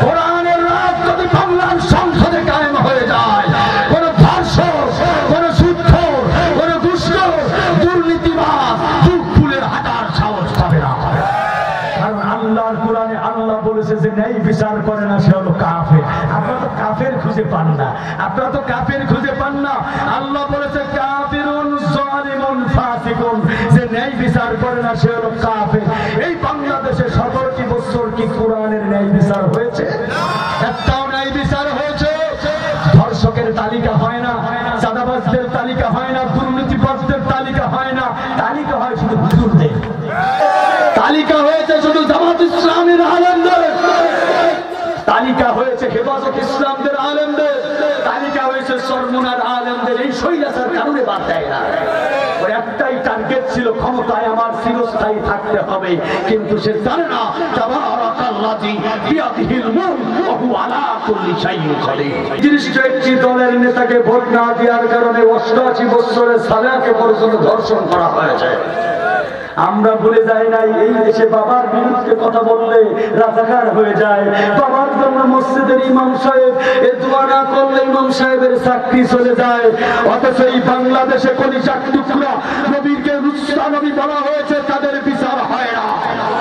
কোরআনের রাত যদি বাংলার সংসদে কায়েম হয়ে যায়, কোন ধর্ষক, কোন সুৎখোর, কোন ঘুষখোর, দুর্নীতিবাজ বুক ফুলে হাঁটার সাহস পাবে না। কারণ আল্লাহর কোরআনে আল্লাহ বলেছে যে ন্যায় বিচার করে না সে হলো কাফের। আপনারা তো কাফের খুঁজে পান না, আপনারা তো কাফের খুঁজে পান না। আল্লাহ বলেছে কাফিরুন জালিমুন ফাসিকুন, যে ন্যায় বিচার করে না সে হলো কাফের। এই বাংলাদেশে 17টি বছর কি কোরআনের ন্যায় বিচার হয়েছে? একটাও ন্যায় বিচার হয়েছে? ধর্ষকের তালিকা হয় না, চাঁদাবাজদের তালিকা হয় না, দুর্নীতিবাজদের তালিকা হয় না, তালিকা হয় শুধু হুজুরদের। তালিকা হয়েছে শুধু জামাত ইসলামের আলেমদের, তালিকা হয়েছে হেফাজত ইসলামদের আলেমদের, তালিকা হয়েছে সরমুনার আলেমদের। এই শৈলাচার কারণে বাদ দেয় না। ওর একটাই টার্গেট ছিল, ক্ষমতায় আমার চিরস্থায়ী থাকতে হবে, কিন্তু সে জানে না তাবারাকাল্লাযী বিয়াদিহিল মুলক ওয়া হুয়া আলা কুল্লি শাইইন কাদির। 31টি দলের নেতাকে ভোট না দেওয়ার কারণে 88 বছরের সালাকে পর্যন্ত ধর্ষণ করা হয়েছে। আমরা ভুলে যাই নাই এই দেশে বাবার বিরুদ্ধে কথা বললে রাজাকার হয়ে যায়। বাবার জন্য মসজিদের ইমাম সাহেব এ দোয়া না করলে ইমাম সাহেবের চাকরি চলে যায়। অথচ এই বাংলাদেশে কলিজার টুকরা নবীকে রুস্তা নবী বলা হয়েছে, তাদের বিচার হয় না।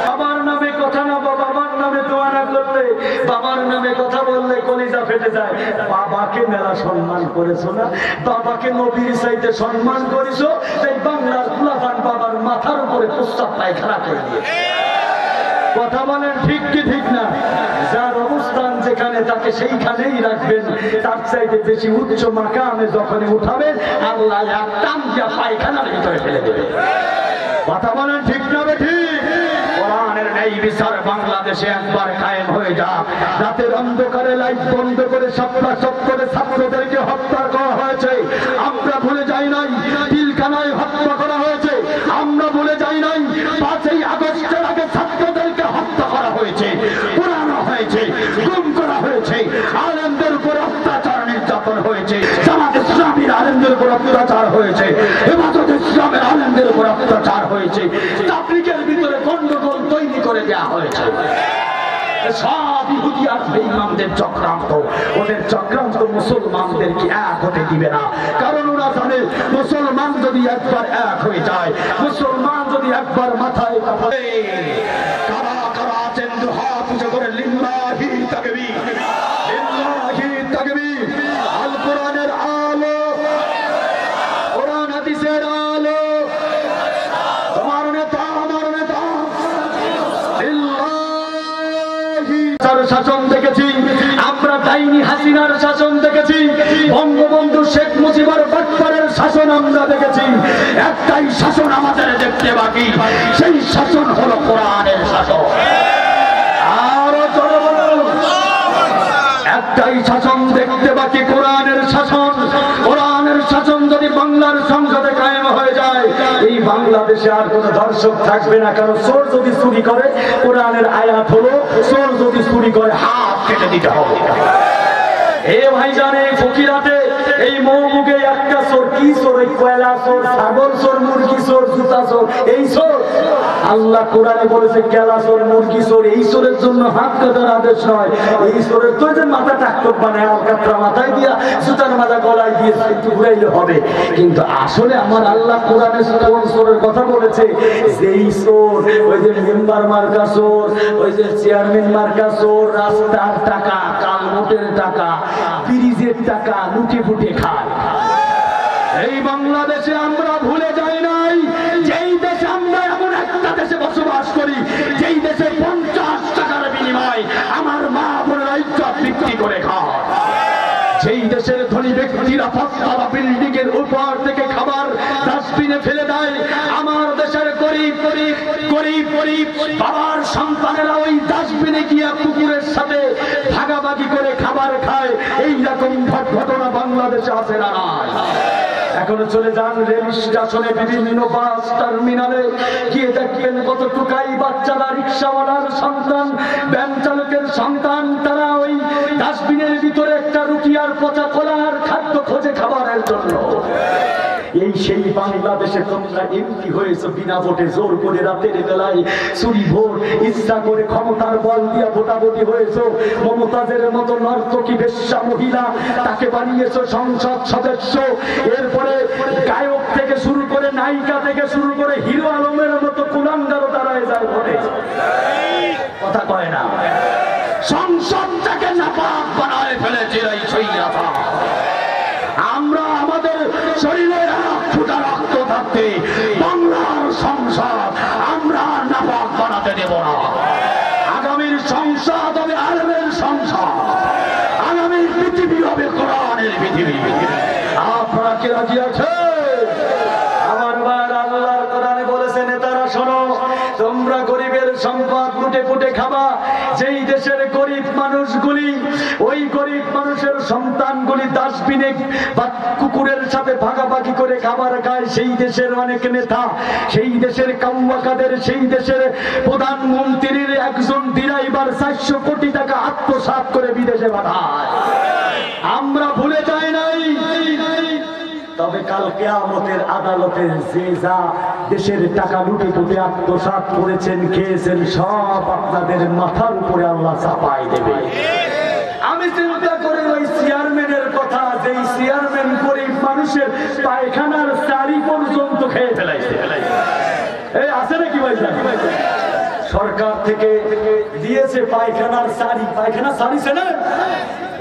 বাবার নামে কথা না, বাবার নামে দোয়া না করলে, বাবার নামে কথা বললে কলিজা ফেটে যায়। বাবাকে মেলা সম্মান করেছো না, বাবাকে নবীর চাইতে সম্মান করেছো, তাই বাংলার ফুলাফান বাবার মাথার উপরে প্রস্তাব পায়খানা করে দিয়ে। কথা বলেন ঠিক কি ঠিক না? যার অবস্থান যেখানে তাকে সেইখানেই রাখবেন, তার চাইতে বেশি উচ্চ মাকামে যখন উঠাবেন আল্লাহ এক টান দিয়া পায়খানার ভিতরে ফেলে দেবে। কথা বলেন ঠিক না ঠিক? কোরআনের ন্যায় বিচার বাংলাদেশে একবার কায়েম হয়ে যাক। রাতের অন্ধকারে লাইট বন্ধ করে সপ্তাহ করে ছাত্রদেরকে হত্যা করা হয়েছে, আমরা ভুলে যাই নাই। পিলখানায় হত্যা করা হয়েছে, আমরা ভুলে যাই নাই। 5ই আগস্টের আগে ছাত্রদেরকে হত্যা করা হয়েছে, পোড়ানো হয়েছে, গুম করা হয়েছে, আলেমদের উপর অত্যাচার নির্যাতন হয়েছে, জামাত ইসলামীর আলেমদের উপর অত্যাচার হয়েছে, হেফাজত ইসলামের আলেমদের উপর অত্যাচার হয়েছে, তাবলীগের ভিতরে গন্ডগোল তৈরি করে দেওয়া হয়েছে। সব ইহুদি আর বেঈমানদের চক্রান্ত। ওদের চক্রান্ত মুসলমানদেরকে এক হতে দিবে না, কারণ ওরা জানে মুসলমান যদি একবার এক হয়ে যায়, মুসলমান যদি একবার মাথায় কারা কারা আছেন হাত উঁচু করে লিল্লাহি তাকবীর, লিল্লাহি তাকবীর। আল কোরআনের আলো, কোরআন হাদিসের আলো, তোমার নেতা আমার নেতা শাসন দেখেছি আমরা, ডাইনি হাসিনার শাসন দেখেছি, বঙ্গবন্ধু শেখ মুজিবুর বাটপারের শাসন আমরা দেখেছি। একটাই শাসন আমাদের দেখতে বাকি, সেই শাসন হলো কোরআনের শাসন। আরো জোরে বলুন, একটাই শাসন দেখতে বাকি, কোরআনের শাসন। কোরআনের শাসন যদি বাংলার সংসদে কায়েম হয়ে যায়, এই বাংলাদেশে আর কোন ধর্ষক থাকবে না। কারণ চোর যদি চুরি করে, কোরআনের আয়াত হলো চোর যদি চুরি করে হাত কেটে দিতে হবে। এ ভাইজান, এই ফকিরাতে এই মৌমুগে একটা চোর, কি চোর? এই কয়লা চোর, ছাগল চোর, মুরগি চোর, জুতা চোর, এই চোর। আল্লাহ কোরআনে বলেছে কেলা চোর, মুরগি চোর। এই চোরের জন্য হাত কাটার আদেশ নয়, এই চোরের তো যে মাথা টাকটক বানায় আলকাতরা মাথায় দিয়া জুতার মাথা গলায় দিয়ে একটু ঘুরাইলে হবে। কিন্তু আসলে আমার আল্লাহ কোরআনে কোন চোরের কথা বলেছে? যেই চোর, ওই যে মেম্বার মার্কা চোর, ওই যে চেয়ারম্যান মার্কা চোর, রাস্তার টাকা, কালমোটের টাকা, ব্রিজের টাকা লুটে ফুটে খায়। এই বাংলাদেশে আমরা ভুলে যাই নাই, যেই দেশে আমরা এমন একটা দেশে বসবাস করি, যেই দেশে 50 টাকার বিনিময় আমার মা বোনেরা ইজ্জত বিক্রি করে খায়। সেই দেশের ধনী ব্যক্তিরা 5তলা বিল্ডিং এর উপর থেকে খাবার ডাস্টবিনে ফেলে দেয়, আমার দেশের গরিব গরিব গরিব গরিব বাবার সন্তানেরা ওই ডাস্টবিনে গিয়ে কুকুরের সাথে ভাগাভাগি করে খাবার খায়। এইরকম ঘটনা বাংলাদেশে আছে না? এখনো চলে যান রেল স্টেশনে, বিভিন্ন বাস টার্মিনালে গিয়ে দেখবেন কত টুকাই বাচ্চারা, রিক্সাওয়ালার সন্তান, ভ্যান চালকের সন্তান, তারা ওই ডাস্টবিনের ভিতরে একটা রুটি আর পচা কলার খাদ্য খোঁজে খাবারের জন্য। এই সেই বাংলাদেশে তোমরা এমপি হয়েছো বিনা ভোটে, জোর করে রাতের বেলায় চুরি ভোট, ইচ্ছা করে ক্ষমতার বল দিয়ে ভোটাভুটি হয়েছো। মমতাজের মতো নর্তকী বেশ্যা মহিলা তাকে বানিয়েছো সংসদ সদস্য। এরপরে গায়ক থেকে শুরু করে নায়িকা থেকে শুরু করে হিরো আলমের মতো কুলাঙ্গারও দাঁড়ায় যায় ভোটে, কথা কয় না। সংসদটাকে নাপাক বানায় ফেলেছে এই সৈরাতা। আমরা আমাদের শরীরে ফুটা রক্ত থাকতে বাংলার সংসদ আমরা নাপাক বানাতে দেব না। আগামীর সংসদ হবে আরবের সংসদ, আগামীর পৃথিবী হবে কোরআনের পৃথিবী। আপনারা কি রাজি আছেন? আমার বার আল্লাহর কোরআনে বলেছে, নেতারা শোনো, তোমরা গরিবের সম্পদ লুটে পুটে খাবা। যেই দেশের গরিব মানুষগুলি, ওই গরিব মানুষের সন্তানগুলি ডাস্টবিনে বা কুকুরের সাথে ভাগাভাগি করে খাবার খায়, সেই দেশের অনেক নেতা, সেই দেশের কাউয়াকাদের, সেই দেশের প্রধানমন্ত্রীর একজন ড্রাইভার 400 কোটি টাকা আত্মসাৎ করে বিদেশে পাঠায়। আমরা ভুলে যাই নাই। তবে কাল কিয়ামতের আদালতে যে যা দেশের টাকা লুটে পুটে আত্মসাৎ করেছেন, খেয়েছেন, সব আপনাদের মাথার উপরে আল্লাহ চাপাই দেবে। আমি চিন্তা করি ওই চেয়ারম্যানের কথা, যেই চেয়ারম্যান গরিব মানুষের পায়খানার চারি পর্যন্ত খেয়ে ফেলাইছে। এই আছে নাকি ভাই? সরকার থেকে দিয়েছে পায়খানার চারি, পায়খানার চারি ছেলে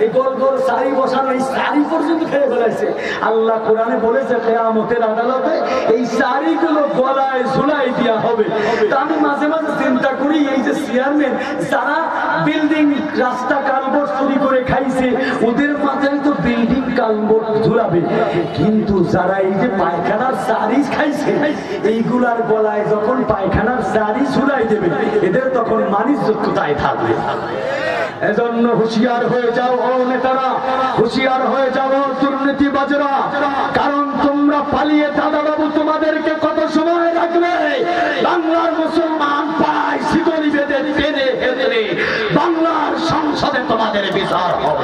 এই গোল গোল সারি বসানো, এই সারি পর্যন্ত খেয়ে ফেলাইছে। আল্লাহ কোরআনে বলেছে কিয়ামতের আদালতে এই সারিগুলো গলায় ঝুলাই দেওয়া হবে। তা আমি মাঝে মাঝে চিন্তা করি, এই যে চেয়ারম্যান যারা বিল্ডিং রাস্তা কালবোর্ড চুরি করে খাইছে, ওদের মাথায় তো বিল্ডিং কালবোর্ড ঝুলাবে, কিন্তু যারা এই যে পায়খানার সারি খাইছে, এইগুলার গলায় যখন পায়খানার সারি ঝুলাই দেবে, এদের তখন মানিজ্য কোথায় থাকবে? এজন্য হুঁশিয়ার হয়ে যাও ও নেতারা, হুঁশিয়ার হয়ে যাও দুর্নীতিবাজরা। কারণ তোমরা পালিয়ে দাদাবাবু তোমাদেরকে কত সময় রাখবে? বাংলার মুসলমান পায় শিকলি বেঁধে টেনে হেঁচড়ে বাংলার সংসদে তোমাদের বিচার হবে।